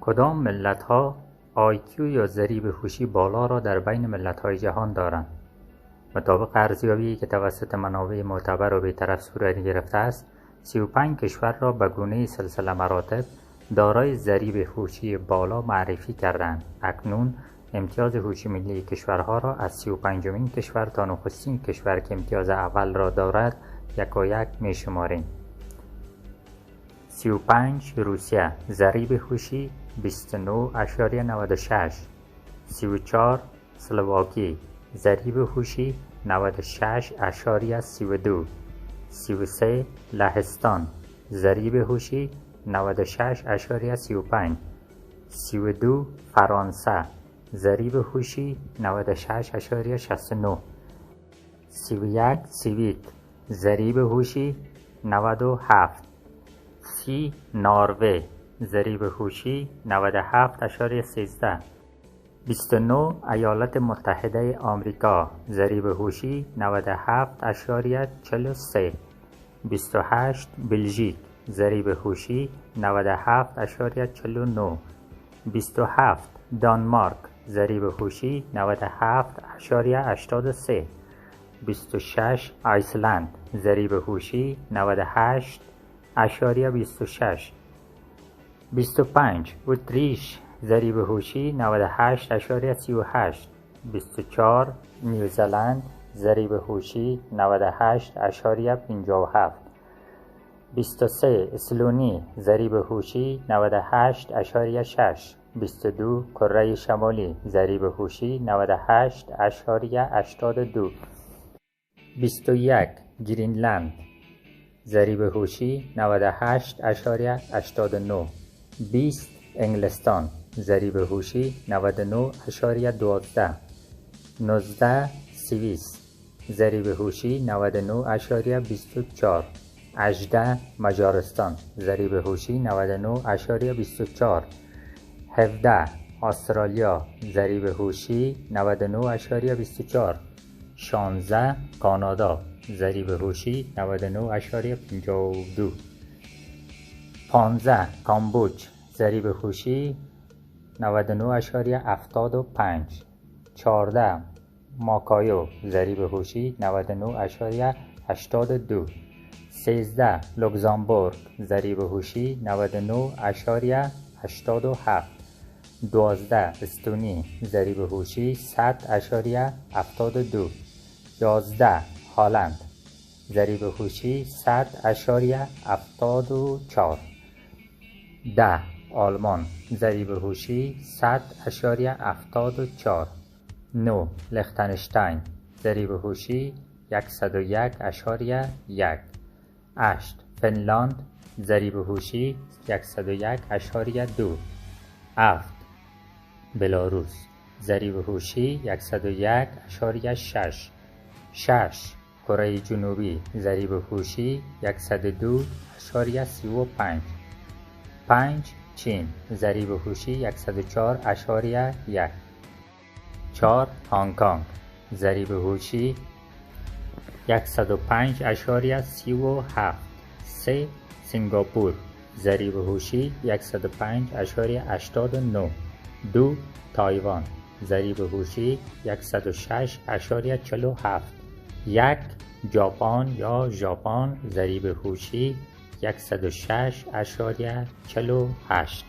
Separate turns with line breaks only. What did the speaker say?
کدام ملت‌ها IQ یا ضریب هوشی بالا را در بین ملت‌های جهان دارند؟ مطابق ارزیابی که توسط منابع معتبر و بی‌طرف صورت گرفته است، 35 کشور را به گونه سلسله مراتب دارای ضریب هوشی بالا معرفی کردند. اکنون امتیاز هوشی ملی کشورها را از 35مین کشور تا نخستین کشور که امتیاز اول را دارد یک و یک می‌شماریم. 35 روسیه، ضریب هوشی 29.96. 34 اسلواکی، ضریب هوشی 96.32. 33 لهستان، ضریب هوشی 96.35. 32 فرانسه، ضریب هوشی 96.69. 31 سوئد، ضریب هوشی 97. 30 نروژ، ضریب هوشی 97.13. 29 ایالات متحده آمریکا، ضریب هوشی 97.43. 28 بلژیک، ضریب هوشی 97.49. 27 دانمارک، ضریب هوشی 97.83. 26 ایسلند، ضریب هوشی 98.26. 25 اتریش، ضریب هوشی 98.38. 24 نیوزلند، ضریب هوشی 98.57. 23 اسلونی، ضریب هوشی 98.6. 22 کره شمالی، ضریب هوشی 98.82. 21 گرینلند، ضریب هوشی 98.89. 20 انگلستان، ضریب هوشی 99.12. 19 سوئیس، ضریب هوشی 99.24. 18 مجارستان، ضریب هوشی 99.24. 17 استرالیا، ضریب هوشی 99.24. 16 کانادا، ضریب هوشی 99.52. 15 کامبوج، ضریب هوشی 99.75. 14 ماکایو، ضریب هوشی 99.82. 13 لوکزامبورگ، ضریب هوشی 99.87. 12 استونی، ضریب هوشی 100.72. 11 هلند، ضریب هوشی 100.74. 10 آلمان، ضریب هوشی 100.74. 9 لختنشتاین، ضریب هوشی 101.1. 8 فنلاند، ضریب هوشی 101.2. 7 بلاروس، ضریب هوشی 101.6. 6 کره جنوبی، ضریب هوشی 102.35. 5 چین، ضریب هوشی 104.1. 4 هنگ کنگ، ضریب هوشی 105.37. 3 سنگاپور، ضریب هوشی 105.89. 2 تایوان، ضریب هوشی 106.47. 1 ژاپن یا ژاپن، ضریب هوشی 106.48.